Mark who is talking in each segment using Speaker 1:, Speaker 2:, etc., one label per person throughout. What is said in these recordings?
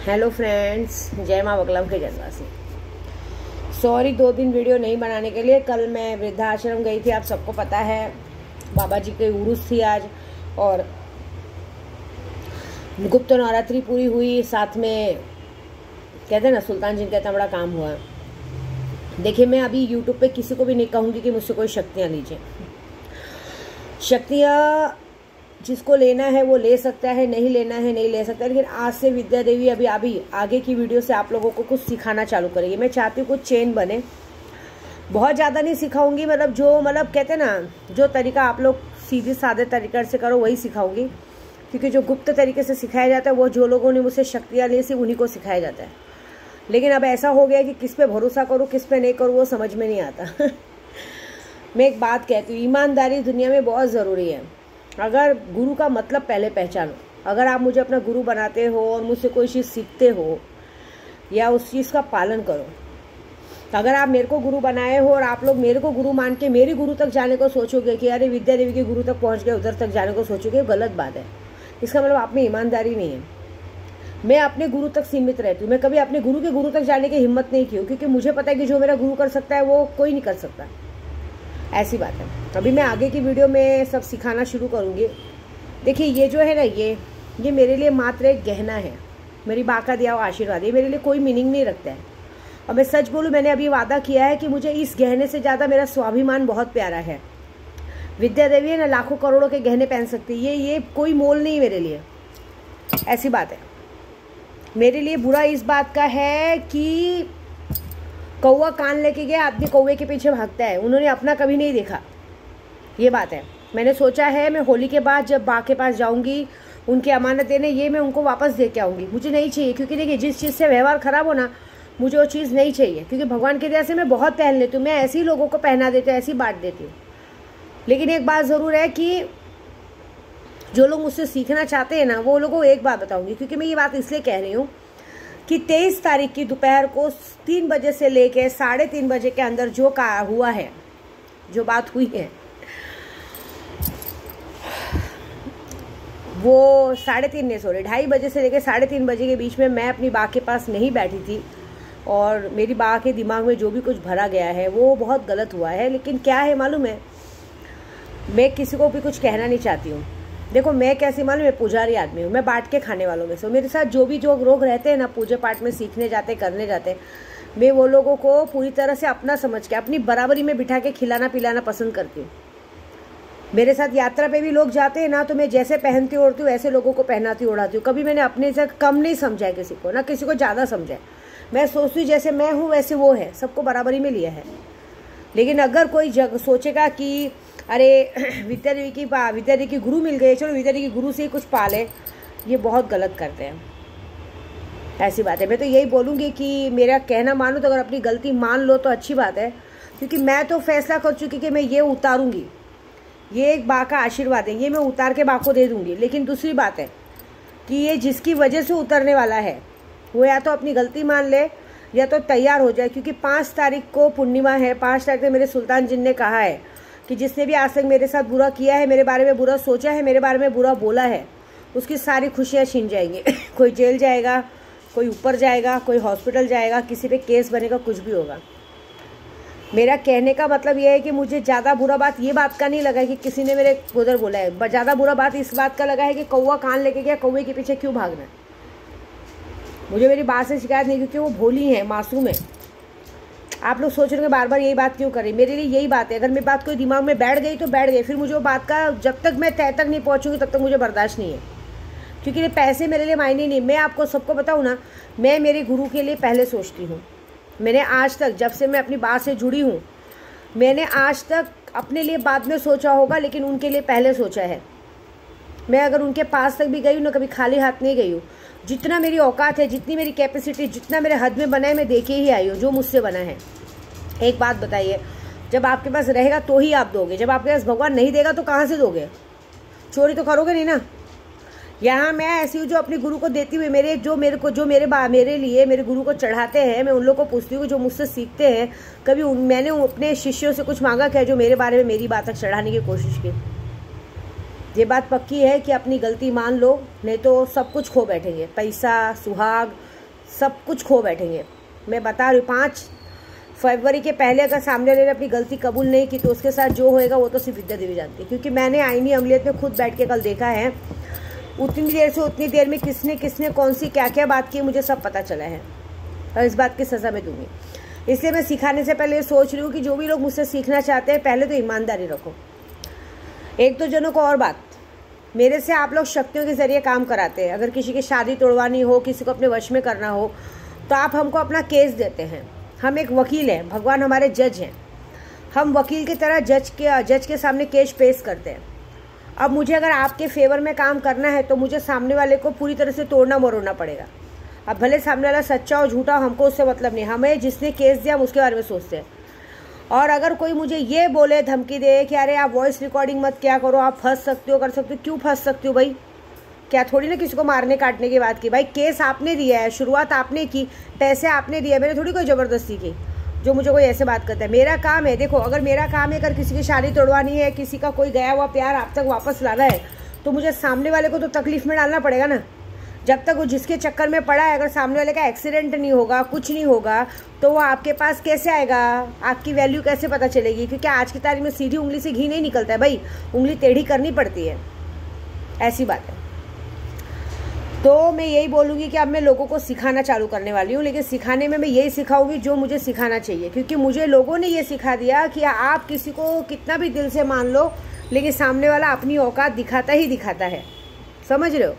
Speaker 1: Hello friends, जय माँ बगलम के जनवासी। सॉरी 2 दिन वीडियो नहीं बनाने के लिए। कल मैं वृद्धाश्रम गई थी, आप सबको पता है। बाबा जी की उर्स थी आज और गुप्त नवरात्रि पूरी हुई। साथ में कहते हैं ना, सुल्तान जी का इतना बड़ा काम हुआ। देखिए, मैं अभी यूट्यूब पे किसी को भी नहीं कहूँगी कि मुझसे कोई शक्तियाँ लीजिए। शक्तियाँ जिसको लेना है वो ले सकता है, नहीं लेना है नहीं ले सकता। लेकिन आज से विद्या देवी अभी आगे की वीडियो से आप लोगों को कुछ सिखाना चालू करेगी। मैं चाहती हूँ कुछ चेन बने। बहुत ज़्यादा नहीं सिखाऊंगी, मतलब कहते हैं ना, जो तरीका आप लोग सीधे सादे तरीके से करो वही सिखाऊंगी। क्योंकि जो गुप्त तरीके से सिखाया जाता है वो जो लोगों ने मुझसे शक्तियाँ ली सिर्फ उन्हीं को सिखाया जाता है। लेकिन अब ऐसा हो गया कि किस पे भरोसा करूँ किस पे नहीं करूँ वो समझ में नहीं आता। मैं एक बात कहती हूँ, ईमानदारी दुनिया में बहुत ज़रूरी है। अगर गुरु का मतलब पहले पहचानो। अगर आप मुझे अपना गुरु बनाते हो और मुझसे कोई चीज़ सीखते हो या उस चीज़ का पालन करो। अगर आप मेरे को गुरु बनाए हो और आप लोग मेरे को गुरु मान के मेरी गुरु तक जाने को सोचोगे कि अरे विद्या देवी के गुरु तक पहुंच गए, उधर तक जाने को सोचोगे, गलत बात है। इसका मतलब आप में ईमानदारी नहीं है। मैं अपने गुरु तक सीमित रहती हूँ। मैं कभी अपने गुरु के गुरु तक जाने की हिम्मत नहीं की हूँ, क्योंकि मुझे पता है कि जो मेरा गुरु कर सकता है वो कोई नहीं कर सकता। ऐसी बात है। अभी मैं आगे की वीडियो में सब सिखाना शुरू करूँगी। देखिए, ये जो है ना, ये मेरे लिए मात्र एक गहना है। मेरी माँ का दिया हुआ आशीर्वाद। ये मेरे लिए कोई मीनिंग नहीं रखता है। और मैं सच बोलूँ, मैंने अभी वादा किया है कि मुझे इस गहने से ज़्यादा मेरा स्वाभिमान बहुत प्यारा है। विद्या देवी है ना, लाखों करोड़ों के गहने पहन सकती है, ये कोई मोल नहीं मेरे लिए। ऐसी बात है। मेरे लिए बुरा इस बात का है कि कौवा कान लेके गया, आदमी कौवे के पीछे भागता है। उन्होंने अपना कभी नहीं देखा। ये बात है। मैंने सोचा है मैं होली के बाद जब बा के पास जाऊंगी उनकी अमानत देने, ये मैं उनको वापस दे के आऊँगी। मुझे नहीं चाहिए, क्योंकि देखिए जिस चीज़ से व्यवहार खराब हो ना, मुझे वो चीज़ नहीं चाहिए। क्योंकि भगवान की दया से मैं बहुत पहन लेती हूँ। मैं ऐसे ही लोगों को पहना देती हूँ, ऐसी बांट देती हूँ। लेकिन एक बात ज़रूर है कि जो लोग मुझसे सीखना चाहते हैं ना, वो लोगों को एक बात बताऊँगी। क्योंकि मैं ये बात इसलिए कह रही हूँ कि 23 तारीख की दोपहर को 3 बजे से लेकर 3:30 बजे के अंदर जो हुआ है, जो बात हुई है, वो 2:30 बजे से लेकर 3:30 बजे के बीच में मैं अपनी बा के पास नहीं बैठी थी। और मेरी बा के दिमाग में जो भी कुछ भरा गया है वो बहुत गलत हुआ है। लेकिन क्या है मालूम है, मैं किसी को भी कुछ कहना नहीं चाहती हूँ। देखो, मैं कैसी मालूम, मैं पुजारी आदमी हूँ। मैं बांट के खाने वालों में से। मेरे साथ जो लोग रहते हैं ना, पूजा पाठ में सीखने जाते करने जाते, मैं वो लोगों को पूरी तरह से अपना समझ के अपनी बराबरी में बिठा के खिलाना पिलाना पसंद करती हूँ। मेरे साथ यात्रा पे भी लोग जाते हैं ना, तो मैं जैसे पहनती ओढ़ती हूँ ऐसे लोगों को पहनाती ओढ़ाती हूँ। कभी मैंने अपने से कम नहीं समझा है किसी को, ना किसी को ज़्यादा समझा है। मैं सोचती हूँ जैसे मैं हूँ वैसे वो है, सबको बराबरी में लिया है। लेकिन अगर कोई सोचेगा कि अरे विद्या देवी की गुरु मिल गए, चलो विद्या देवी की गुरु से ही कुछ पाले, ये बहुत गलत करते हैं। ऐसी बात है। मैं तो यही बोलूँगी कि मेरा कहना मानो तो अगर अपनी गलती मान लो तो अच्छी बात है। क्योंकि मैं तो फैसला कर चुकी कि मैं ये उतारूँगी। ये एक बा का आशीर्वाद है, ये मैं उतार के बा को दे दूँगी। लेकिन दूसरी बात है कि ये जिसकी वजह से उतरने वाला है वो या तो अपनी गलती मान ले या तो तैयार हो जाए। क्योंकि 5 तारीख को पूर्णिमा है। 5 तारीख को मेरे सुल्तान जी ने कहा है कि जिसने भी आज तक मेरे साथ बुरा किया है, मेरे बारे में बुरा सोचा है, मेरे बारे में बुरा बोला है, उसकी सारी खुशियाँ छीन जाएंगी। कोई जेल जाएगा, कोई ऊपर जाएगा, कोई हॉस्पिटल जाएगा, किसी पे केस बनेगा, कुछ भी होगा। मेरा कहने का मतलब यह है कि मुझे ज़्यादा बुरा बात ये बात का नहीं लगा कि किसी ने मेरे उधर बोला है। ज़्यादा बुरा बात इस बात का लगा है कि कौवा कान लेके गया, कौवे के पीछे क्यों भागना है। मुझे मेरी बात से शिकायत नहीं, क्योंकि वो भोली है, मासूम है। आप लोग सोच रहे हैं बार बार यही बात क्यों करें। मेरे लिए यही बात है। अगर मेरी बात कोई दिमाग में बैठ गई तो बैठ गई, फिर मुझे वो बात का जब तक मैं तय तक नहीं पहुंचूंगी तब तक मुझे बर्दाश्त नहीं है। क्योंकि ये पैसे मेरे लिए मायने नहीं। मैं आपको सबको बताऊं ना, मैं मेरे गुरु के लिए पहले सोचती हूँ। मैंने आज तक, जब से मैं अपनी बात से जुड़ी हूँ, मैंने आज तक अपने लिए बाद में सोचा होगा, लेकिन उनके लिए पहले सोचा है। मैं अगर उनके पास तक भी गई हूँ ना, कभी खाली हाथ नहीं गई हूँ। जितना मेरी औकात है, जितनी मेरी कैपेसिटी, जितना मेरे हद में बना है, मैं देके ही आई हूँ जो मुझसे बना है। एक बात बताइए, जब आपके पास रहेगा तो ही आप दोगे। जब आपके पास भगवान नहीं देगा तो कहाँ से दोगे? चोरी तो करोगे नहीं ना। यहाँ मैं ऐसी हूँ जो अपने गुरु को देती हुई, मेरे लिए मेरे गुरु को चढ़ाते हैं, मैं उन लोगों को पूछती हूँ जो मुझसे सीखते हैं। कभी मैंने अपने शिष्यों से कुछ मांगा क्या जो मेरे बारे में मेरी बात तक चढ़ाने की कोशिश की? ये बात पक्की है कि अपनी गलती मान लो, नहीं तो सब कुछ खो बैठेंगे। पैसा, सुहाग, सब कुछ खो बैठेंगे। मैं बता रही हूँ, 5 फरवरी के पहले अगर सामने वाले ने अपनी गलती कबूल नहीं की तो उसके साथ जो होएगा वो तो सिर्फ विद्या देवी जानती है। क्योंकि मैंने आईनी अमलियत में खुद बैठ के कल देखा है, उतनी देर से उतनी देर में किसने कौन सी क्या क्या बात की मुझे सब पता चला है, और इस बात की सज़ा मैं दूंगी। इसलिए मैं सिखाने से पहले ये सोच रही हूँ कि जो भी लोग मुझसे सीखना चाहते हैं पहले तो ईमानदारी रखो। एक तो जनों को और बात, मेरे से आप लोग शक्तियों के ज़रिए काम कराते हैं। अगर किसी की शादी तोड़वानी हो, किसी को अपने वश में करना हो, तो आप हमको अपना केस देते हैं। हम एक वकील हैं, भगवान हमारे जज हैं। हम वकील की तरह जज के सामने केस पेश करते हैं। अब मुझे अगर आपके फेवर में काम करना है तो मुझे सामने वाले को पूरी तरह से तोड़ना मरोड़ना पड़ेगा। अब भले सामने वाला सच्चा और झूठा, हमको उससे मतलब नहीं, हमें जिसने केस दिया हम उसके बारे में सोचते हैं। और अगर कोई मुझे ये बोले, धमकी दे कि अरे आप वॉइस रिकॉर्डिंग मत क्या करो, आप फंस सकते हो, कर सकते हो, क्यों फंस सकती हो भाई? क्या थोड़ी ना किसी को मारने काटने की बात की। भाई केस आपने दिया है, शुरुआत आपने की, पैसे आपने दिए, मैंने थोड़ी कोई ज़बरदस्ती की जो मुझे कोई ऐसे बात करता है। मेरा काम है, देखो अगर मेरा काम है, अगर किसी की शादी तोड़वानी है, किसी का कोई गया हुआ प्यार आप तक वापस लाना है, तो मुझे सामने वाले को तो तकलीफ में डालना पड़ेगा ना। जब तक वो जिसके चक्कर में पड़ा है, अगर सामने वाले का एक्सीडेंट नहीं होगा, कुछ नहीं होगा, तो वो आपके पास कैसे आएगा? आपकी वैल्यू कैसे पता चलेगी? क्योंकि आज की तारीख में सीधी उंगली से घी नहीं निकलता है भाई, उंगली टेढ़ी करनी पड़ती है, ऐसी बात है। तो मैं यही बोलूँगी कि अब मैं लोगों को सिखाना चालू करने वाली हूँ, लेकिन सिखाने में मैं यही सिखाऊंगी जो मुझे सिखाना चाहिए। क्योंकि मुझे लोगों ने ये सिखा दिया कि आप किसी को कितना भी दिल से मान लो, लेकिन सामने वाला अपनी औकात दिखाता ही दिखाता है, समझ रहे हो?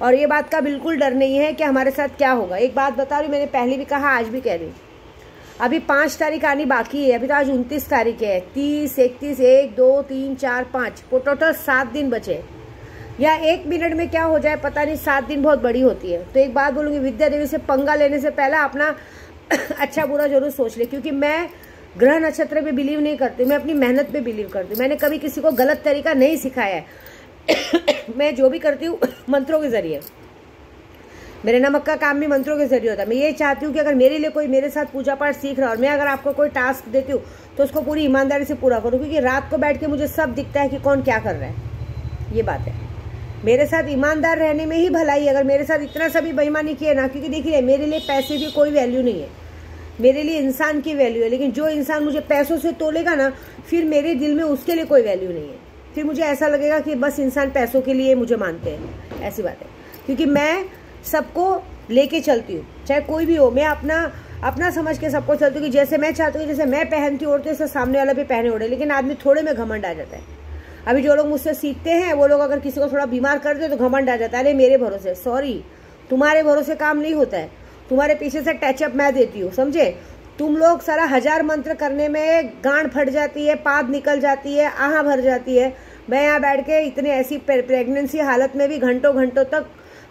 Speaker 1: और ये बात का बिल्कुल डर नहीं है कि हमारे साथ क्या होगा। एक बात बता रही हूँ, मैंने पहले भी कहा, आज भी कह रही हूँ, अभी 5 तारीख आनी बाकी है। अभी तो आज 29 तारीख है, 30, 31, 1, 2, 3, 4, 5, टोटल 7 दिन बचे। या 1 मिनट में क्या हो जाए पता नहीं, 7 दिन बहुत बड़ी होती है। तो एक बात बोलूँगी, विद्या देवी से पंगा लेने से पहले अपना अच्छा बुरा जरूर सोच ले। क्योंकि मैं ग्रह नक्षत्र पे बिलीव नहीं करती, मैं अपनी मेहनत पे बिलीव करती हूँ। मैंने कभी किसी को गलत तरीका नहीं सिखाया है। मैं जो भी करती हूँ मंत्रों के जरिए, मेरे नमक का काम भी मंत्रों के जरिए होता है। मैं ये चाहती हूँ कि अगर मेरे लिए कोई मेरे साथ पूजा पाठ सीख रहा है, और मैं अगर आपको कोई टास्क देती हूँ तो उसको पूरी ईमानदारी से पूरा करूँ। क्योंकि रात को बैठ के मुझे सब दिखता है कि कौन क्या कर रहा है, ये बात है। मेरे साथ ईमानदार रहने में ही भलाई है। अगर मेरे साथ इतना सा भी बेईमानी किए ना, क्योंकि देखिए मेरे लिए पैसे की कोई वैल्यू नहीं है, मेरे लिए इंसान की वैल्यू है। लेकिन जो इंसान मुझे पैसों से तोलेगा ना, फिर मेरे दिल में उसके लिए कोई वैल्यू नहीं है। फिर मुझे ऐसा लगेगा कि बस इंसान पैसों के लिए मुझे मानते हैं, ऐसी बात है। क्योंकि मैं सबको लेके चलती हूँ, चाहे कोई भी हो, मैं अपना समझ के सबको चलती हूँ कि जैसे मैं चाहती हूँ, जैसे मैं पहनती हूँ ओढ़ती हूँ, वैसे सामने वाला भी पहने ओढ़े। लेकिन आदमी थोड़े में घमंड आ जाता है। अभी जो लोग मुझसे सीखते हैं वो लोग अगर किसी को थोड़ा बीमार कर दे तो घमंड आ जाता है, अरे मेरे भरोसे। सॉरी, तुम्हारे भरोसे काम नहीं होता है, तुम्हारे पीछे से टचअप मैं देती हूँ, समझे? तुम लोग सारा 1000 मंत्र करने में गांड फट जाती है, पाद निकल जाती है, आहा भर जाती है। मैं यहाँ बैठ के इतने ऐसी प्रेगनेंसी हालत में भी घंटों घंटों तक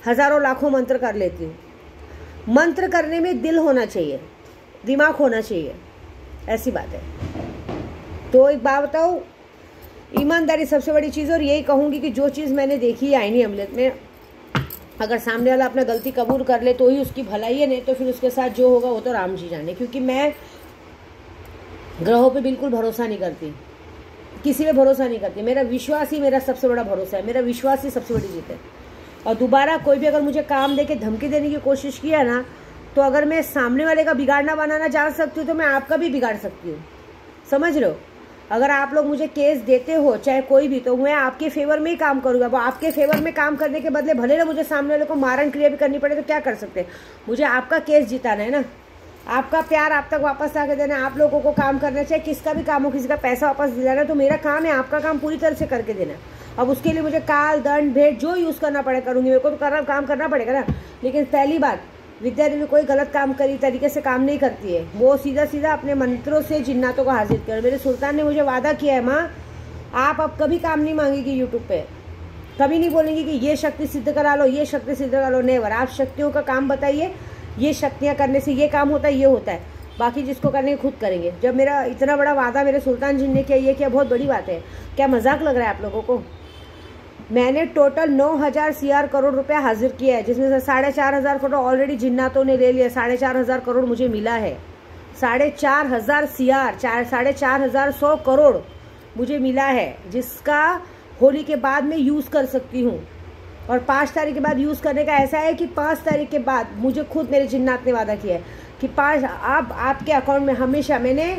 Speaker 1: हजारों लाखों मंत्र कर लेती हूँ। मंत्र करने में दिल होना चाहिए, दिमाग होना चाहिए, ऐसी बात है। तो एक बात बताओ, ईमानदारी सबसे बड़ी चीज़। और यही कहूँगी कि जो चीज़ मैंने देखी है आईनी अमलियत में, अगर सामने वाला अपना गलती कबूल कर ले तो ही उसकी भलाई है, नहीं तो फिर उसके साथ जो होगा वो तो राम जी जाने। क्योंकि मैं ग्रहों पे बिल्कुल भरोसा नहीं करती, किसी पे भरोसा नहीं करती। मेरा विश्वास ही मेरा सबसे बड़ा भरोसा है, मेरा विश्वास ही सबसे बड़ी जीत है। और दोबारा कोई भी अगर मुझे काम दे के धमकी देने की कोशिश किया ना, तो अगर मैं सामने वाले का बिगाड़ना बनाना जान सकती हूँ तो मैं आपका भी बिगाड़ सकती हूँ, समझ रहे हो? अगर आप लोग मुझे केस देते हो, चाहे कोई भी, तो मैं आपके फेवर में ही काम करूँगा। वो आपके फेवर में काम करने के बदले भले ना मुझे सामने वाले को मारण क्रिया भी करनी पड़े, तो क्या कर सकते हैं? मुझे आपका केस जिताना है ना, आपका प्यार आप तक वापस आके देना। आप लोगों को काम करना चाहिए, किसका भी काम हो, किसी का पैसा वापस दिलाना, तो मेरा काम है आपका काम पूरी तरह से करके देना। अब उसके लिए मुझे काल दंड भेंट जो यूज़ करना पड़े करूँगी, मेरे को तो काम करना पड़ेगा ना। लेकिन पहली बात, विद्या देवी कोई गलत काम करी तरीके से काम नहीं करती है, वो सीधा सीधा अपने मंत्रों से जिन्नातों को हाजिर कर। मेरे सुल्तान ने मुझे वादा किया है, माँ आप अब कभी काम नहीं मांगेगी यूट्यूब पे, कभी नहीं बोलेंगी कि ये शक्ति सिद्ध करा लो, ये शक्ति सिद्ध करा लो, नेवर। आप शक्तियों का काम बताइए, ये शक्तियाँ करने से ये काम होता है, ये होता है, बाकी जिसको करने खुद करेंगे। जब मेरा इतना बड़ा वादा मेरे सुल्तान जी ने किया, ये क्या बहुत बड़ी बात है? क्या मजाक लग रहा है आप लोगों को? मैंने टोटल 9000 CR करोड़ रुपया हाजिर किया है, जिसमें से 4500 करोड़ ऑलरेडी जिन्नातों ने ले लिया। 4500 करोड़ मुझे मिला है, 4500 CR 4500 करोड़ मुझे मिला है, जिसका होली के बाद मैं यूज़ कर सकती हूँ। और 5 तारीख के बाद यूज़ करने का ऐसा है कि 5 तारीख के बाद मुझे खुद मेरे जिन्नात ने वादा किया है कि 5 आपके अकाउंट में हमेशा, मैंने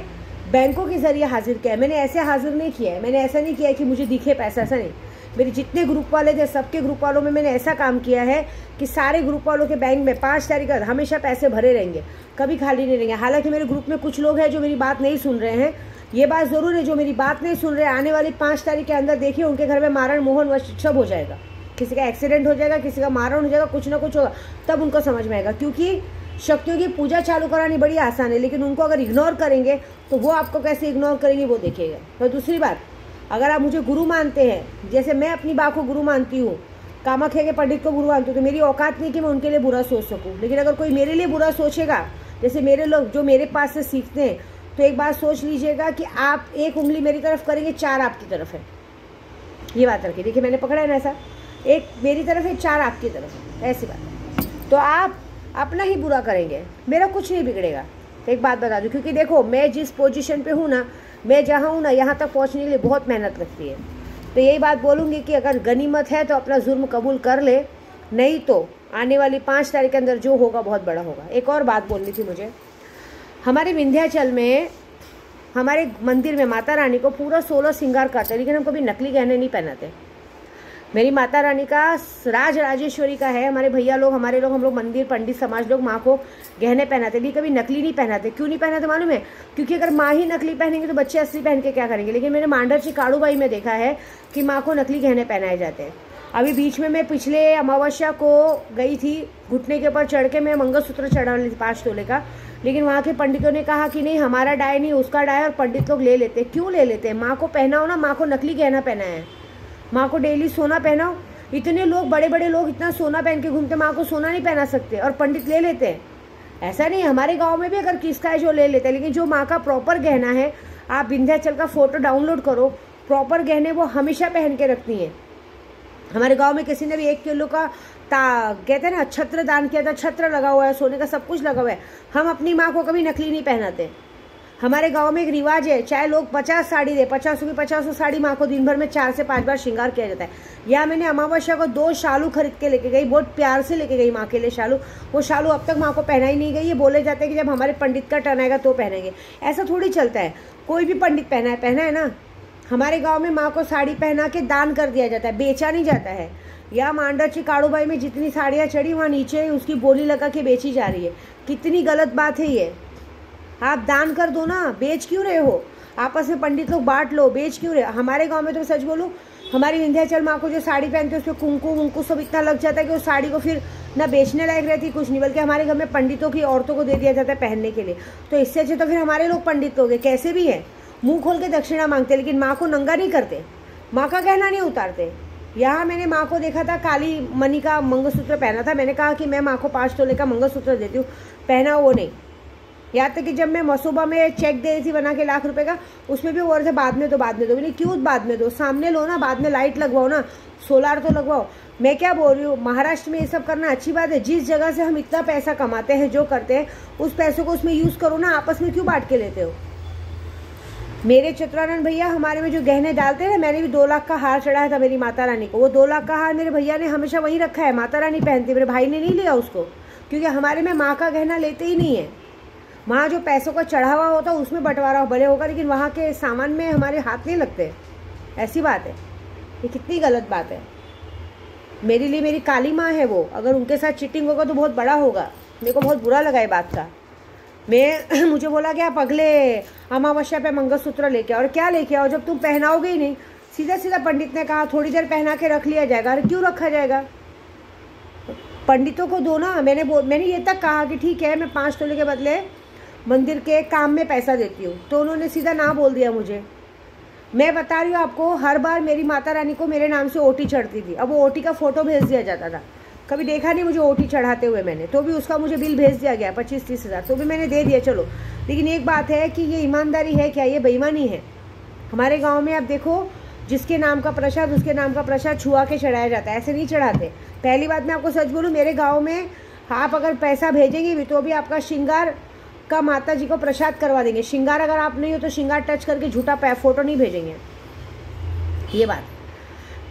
Speaker 1: बैंकों के ज़रिए हाजिर किया है, मैंने ऐसे हाजिर नहीं किया है, मैंने ऐसा नहीं किया है कि मुझे दिखे पैसा, ऐसा नहीं। मेरे जितने ग्रुप वाले थे सबके ग्रुप वालों में मैंने ऐसा काम किया है कि सारे ग्रुप वालों के बैंक में 5 तारीख का हमेशा पैसे भरे रहेंगे, कभी खाली नहीं रहेंगे। हालांकि मेरे ग्रुप में कुछ लोग हैं जो मेरी बात नहीं सुन रहे हैं, ये बात ज़रूर है, जो मेरी बात नहीं सुन रहे हैं आने वाली 5 तारीख के अंदर देखिए उनके घर में मारण मोहन वश सब हो जाएगा, किसी का एक्सीडेंट हो जाएगा, किसी का मारण हो जाएगा, कुछ ना कुछ होगा, तब उनको समझ में आएगा। क्योंकि शक्तियों की पूजा चालू करानी बड़ी आसान है, लेकिन उनको अगर इग्नोर करेंगे तो वो आपको कैसे इग्नोर करेंगे वो देखिएगा। और दूसरी बात, अगर आप मुझे गुरु मानते हैं, जैसे मैं अपनी माँ को गुरु मानती हूँ, कामाख्या के पंडित को गुरु मानती हूँ, तो मेरी औकात नहीं कि मैं उनके लिए बुरा सोच सकूँ। लेकिन अगर कोई मेरे लिए बुरा सोचेगा, जैसे मेरे लोग जो मेरे पास से सीखते हैं, तो एक बात सोच लीजिएगा कि आप एक उंगली मेरी तरफ करेंगे, 4 आपकी तरफ है। ये बात रखिए, देखिए मैंने पकड़ा है ना, ऐसा एक मेरी तरफ है, 4 आपकी तरफ है, ऐसी बात है। तो आप अपना ही बुरा करेंगे, मेरा कुछ नहीं बिगड़ेगा। तो एक बात बता दूँ, क्योंकि देखो मैं जिस पोजीशन पे हूँ ना, मैं जहाँ हूँ ना, यहाँ तक पहुँचने के लिए बहुत मेहनत लगती है। तो यही बात बोलूँगी कि अगर गनीमत है तो अपना जुर्म कबूल कर ले, नहीं तो आने वाली 5 तारीख के अंदर जो होगा बहुत बड़ा होगा। एक और बात बोलनी थी मुझे, हमारे विंध्याचल में, हमारे मंदिर में माता रानी को पूरा 16 श्रृंगार करते हैं, लेकिन हम कभी नकली गहने नहीं पहनाते। मेरी माता रानी का राज राजेश्वरी का है, हमारे भैया लोग, हमारे लोग, हम लोग मंदिर पंडित समाज लोग माँ को गहने पहनाते, भी कभी नकली नहीं पहनाते। क्यों नहीं पहनाते मालूम है? क्योंकि अगर माँ ही नकली पहनेंगे तो बच्चे असली पहन के क्या करेंगे। लेकिन मैंने मांडरची काड़ूबाई में देखा है कि माँ को नकली गहने पहनाए जाते हैं। अभी बीच में मैं पिछले अमावस्या को गई थी, घुटने के ऊपर चढ़ के मैं मंगलसूत्र चढ़ा ली थी 5 तोले का, लेकिन वहाँ के पंडितों ने कहा कि नहीं हमारा डाय नहीं उसका डाय, और पंडित लोग ले लेते। क्यों ले लेते हैं? माँ को पहनाओ ना, माँ को नकली गहना पहनाया है, माँ को डेली सोना पहनाओ। इतने लोग, बड़े बड़े लोग इतना सोना पहन के घूमते, माँ को सोना नहीं पहना सकते और पंडित ले लेते हैं। ऐसा नहीं, हमारे गांव में भी अगर किसका है जो ले लेते हैं, लेकिन जो माँ का प्रॉपर गहना है, आप विंध्याचल का फोटो डाउनलोड करो, प्रॉपर गहने वो हमेशा पहन के रखती हैं। हमारे गांव में किसी ने भी 1 किलो का कहते हैं ना छत्र दान किया था, छत्र लगा हुआ है, सोने का सब कुछ लगा हुआ है। हम अपनी माँ को कभी नकली नहीं पहनाते। हमारे गांव में एक रिवाज है, चाहे लोग 50 साड़ी दे, 50 की 50 साड़ी, माँ को दिन भर में 4 से 5 बार श्रृंगार किया जाता है। या मैंने अमावस्या को 2 शालू खरीद के लेके गई, बहुत प्यार से लेके गई माँ के लिए शालू। वो शालू अब तक माँ को पहनाई नहीं गई। ये बोले जाते हैं कि जब हमारे पंडित का टर्न आएगा तो पहनेंगे। ऐसा थोड़ी चलता है, कोई भी पंडित पहना है ना। हमारे गाँव में माँ को साड़ी पहना के दान कर दिया जाता है, बेचा नहीं जाता है। या मांडरची काड़ूबाई में जितनी साड़ियाँ चढ़ी, वहाँ नीचे उसकी बोली लगा के बेची जा रही है। कितनी गलत बात है ये। आप दान कर दो ना, बेच क्यों रहे हो? आपस में पंडित लोग बांट लो, बेच क्यों रहे? हमारे गांव में तो सच बोलूं, हमारी विंध्याचल माँ को जो साड़ी पहनते हैं उस पर कुंकू वुंकू सब इतना लग जाता है कि उस साड़ी को फिर ना बेचने लायक रहती कुछ नहीं, बल्कि हमारे घर में पंडितों की औरतों को दे दिया जाता है पहनने के लिए। तो इससे अच्छे तो फिर हमारे लोग पंडित लोग कैसे भी हैं, मुँह खोल के दक्षिणा मांगते, लेकिन माँ को नंगा नहीं करते, माँ का गहना नहीं उतारते। यहाँ मैंने माँ को देखा था, काली मणि का मंगलसूत्र पहना था। मैंने कहा कि मैं माँ को 5 तोले का मंगलसूत्र देती हूँ, पहना वो नहीं। यहाँ तक कि जब मैं मसूबा में चेक दे रही थी बना के लाख रुपए का, उसमें भी वो रहे थे बाद में दो, बाद में दो। मैंने क्यों बाद में दो, सामने लो ना, बाद में लाइट लगवाओ ना, सोलार तो लगवाओ। मैं क्या बोल रही हूँ, महाराष्ट्र में ये सब करना अच्छी बात है। जिस जगह से हम इतना पैसा कमाते हैं, जो करते हैं, उस पैसों को उसमें यूज़ करो ना, आपस में क्यों बांट के लेते हो? मेरे चित्रानंद भैया हमारे में जो गहने डालते हैं, मैंने भी 2 लाख का हार चढ़ाया था मेरी माता रानी को। वो 2 लाख का हार मेरे भैया ने हमेशा वहीं रखा है, माता रानी पहनती, मेरे भाई ने नहीं लिया उसको, क्योंकि हमारे में माँ का गहना लेते ही नहीं है। वहाँ जो पैसों का चढ़ावा होता है उसमें बंटवारा भले होगा, लेकिन वहाँ के सामान में हमारे हाथ नहीं लगते। ऐसी बात है, ये कितनी गलत बात है। मेरे लिए मेरी काली माँ है वो, अगर उनके साथ चीटिंग होगा तो बहुत बड़ा होगा। मेरे को बहुत बुरा लगा ये बात का। मुझे बोला कि आप अगले अमावस्या पे मंगलसूत्र लेके आओ। और क्या लेके आओ जब तुम पहनाओगे ही नहीं? सीधा सीधा पंडित ने कहा थोड़ी देर पहना के रख लिया जाएगा। अरे क्यों रखा जाएगा? पंडितों को दो ना। मैंने ये तक कहा कि ठीक है, मैं 5 तोले के बदले मंदिर के काम में पैसा देती हूँ, तो उन्होंने सीधा ना बोल दिया मुझे। मैं बता रही हूँ आपको, हर बार मेरी माता रानी को मेरे नाम से ओटी चढ़ती थी। अब वो ओटी का फोटो भेज दिया जाता था, कभी देखा नहीं मुझे ओटी चढ़ाते हुए मैंने, तो भी उसका मुझे बिल भेज दिया गया 25-30 हज़ार, तो भी मैंने दे दिया। चलो, लेकिन एक बात है कि ये ईमानदारी है क्या? ये बेईमानी है। हमारे गाँव में आप देखो, जिसके नाम का प्रसाद उसके नाम का प्रसाद छुआ के चढ़ाया जाता है, ऐसे नहीं चढ़ाते। पहली बात मैं आपको सच बोलूँ, मेरे गाँव में आप अगर पैसा भेजेंगे भी तो भी आपका श्रृंगार का माता जी को प्रसाद करवा देंगे। श्रृंगार अगर आप नहीं हो तो श्रृंगार टच करके झूठा फोटो नहीं भेजेंगे। ये बात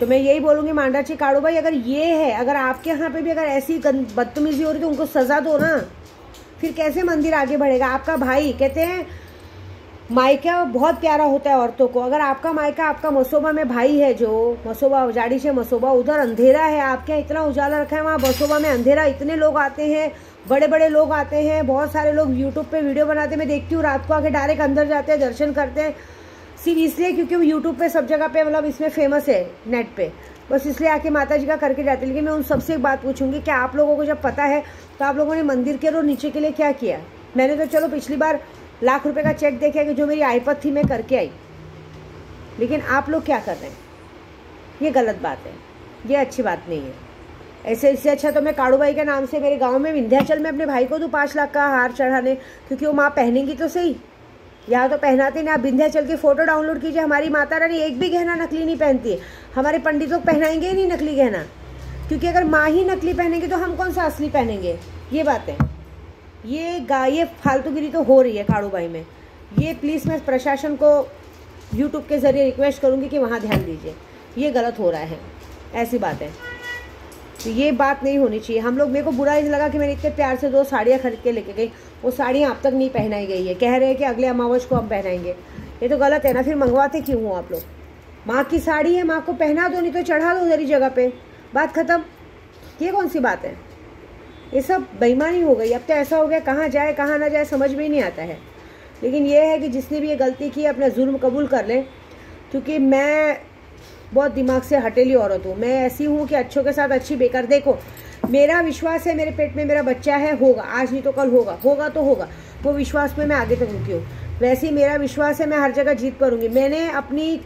Speaker 1: तो मैं यही बोलूँगी मांडाची काड़ू भाई, अगर ये है, अगर आपके यहाँ पे भी अगर ऐसी बदतमीजी हो रही तो उनको सज़ा दो ना, फिर कैसे मंदिर आगे बढ़ेगा। आपका भाई, कहते हैं मायका बहुत प्यारा होता है औरतों को, अगर आपका मायका आपका मसोबा में भाई है, जो मसोबा जाड़ी से मसोबा, उधर अंधेरा है, आपके यहाँ इतना उजाला रखा है, वहाँ मसोबा में अंधेरा, इतने लोग आते हैं, बड़े बड़े लोग आते हैं, बहुत सारे लोग यूट्यूब पे वीडियो बनाते हैं, मैं देखती हूँ रात को आके डायरेक्ट अंदर जाते हैं, दर्शन करते हैं, सिर्फ इसलिए क्योंकि वो यूट्यूब पे सब जगह पे मतलब इसमें फेमस है नेट पे, बस इसलिए आके माता जी का करके जाते हैं। लेकिन मैं उन सबसे एक बात पूछूंगी, क्या आप लोगों को जब पता है तो आप लोगों ने मंदिर के रोड नीचे के लिए क्या किया? मैंने तो चलो पिछली बार लाख रुपए का चेक देखा कि जो मेरी आईपत थी मैं करके आई, लेकिन आप लोग क्या कर रहे हैं? ये गलत बात है, ये अच्छी बात नहीं है। ऐसे इससे अच्छा तो मैं काड़ू भाई के नाम से मेरे गांव में विंध्याचल में अपने भाई को दूँ 5 लाख का हार चढ़ाने, क्योंकि वो माँ पहनेंगी तो सही, यहाँ तो पहनाते नहीं। आप विंध्याचल की फ़ोटो डाउनलोड कीजिए, हमारी माता रानी एक भी गहना नकली नहीं पहनती है, हमारे पंडितों को पहनाएंगे ही नहीं नकली गहना, क्योंकि अगर माँ ही नकली पहनेंगे तो हम कौन सा असली पहनेंगे। ये बात है, ये फालतूगिरी तो हो रही है काड़ू भाई में। ये प्लीज़ मैं प्रशासन को यूट्यूब के ज़रिए रिक्वेस्ट करूँगी कि वहाँ ध्यान दीजिए, ये गलत हो रहा है, ऐसी बात है। तो ये बात नहीं होनी चाहिए। हम लोग, मेरे को बुरा ही लगा कि मैंने इतने प्यार से 2 साड़ियाँ खरीद के लेके गई, वो साड़ियाँ अब तक नहीं पहनाई गई है, कह रहे हैं कि अगले अमावस को हम पहनाएंगे। ये तो गलत है ना, फिर मंगवाते क्यों हो आप लोग? माँ की साड़ी है, माँ को पहना दो, नहीं तो चढ़ा दो उधर ही जगह पे, बात ख़त्म। ये कौन सी बात है? ये सब बेईमानी हो गई। अब तो ऐसा हो गया कहाँ जाए कहाँ ना जाए समझ में ही नहीं आता है। लेकिन ये है कि जिसने भी ये गलती की अपना जुर्म कबूल कर लें, क्योंकि मैं बहुत दिमाग से हटेली औरत हूँ। मैं ऐसी हूँ कि अच्छों के साथ अच्छी बेकार। देखो, मेरा विश्वास है, मेरे पेट में मेरा बच्चा है, होगा, आज नहीं तो कल होगा, होगा तो होगा, वो विश्वास में मैं आगे तक रुकी हूँ। वैसे ही मेरा विश्वास है मैं हर जगह जीत करूँगी। मैंने अपनी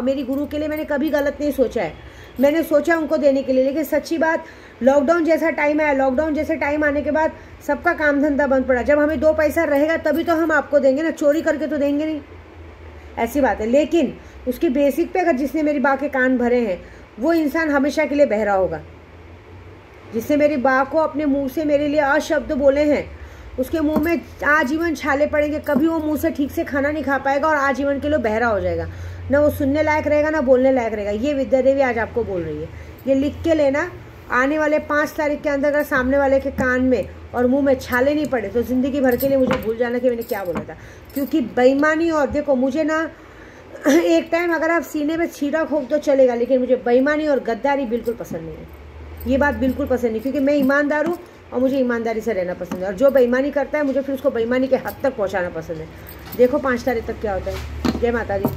Speaker 1: मेरी गुरु के लिए मैंने कभी गलत नहीं सोचा है, मैंने सोचा उनको देने के लिए। लेकिन सच्ची बात, लॉकडाउन जैसा टाइम आया, लॉकडाउन जैसे टाइम आने के बाद सबका काम धंधा बंद पड़ा। जब हमें 2 पैसा रहेगा तभी तो हम आपको देंगे ना, चोरी करके तो देंगे नहीं, ऐसी बात है। लेकिन उसकी बेसिक पे अगर जिसने मेरी बा के कान भरे हैं वो इंसान हमेशा के लिए बहरा होगा। जिसने मेरी बा को अपने मुंह से मेरे लिए अशब्द बोले हैं, उसके मुंह में आजीवन छाले पड़ेंगे, कभी वो मुंह से ठीक से खाना नहीं खा पाएगा और आजीवन के लिए बहरा हो जाएगा, ना वो सुनने लायक रहेगा ना बोलने लायक रहेगा। ये विद्या देवी आज आपको बोल रही है, ये लिख के लेना। आने वाले 5 तारीख के अंदर अगर सामने वाले के कान में और मुंह में छाले नहीं पड़े तो ज़िंदगी भर के लिए मुझे भूल जाना कि मैंने क्या बोला था। क्योंकि बेईमानी, और देखो मुझे ना एक टाइम अगर आप सीने में छीरा खोप तो चलेगा, लेकिन मुझे बेईमानी और गद्दारी बिल्कुल पसंद नहीं है। ये बात बिल्कुल पसंद नहीं, क्योंकि मैं ईमानदार हूँ और मुझे ईमानदारी से रहना पसंद है। और जो बेईमानी करता है मुझे फिर उसको बेईमानी के हद तक पहुँचाना पसंद है। देखो 5 तारीख तक क्या होता है। जय माता दी।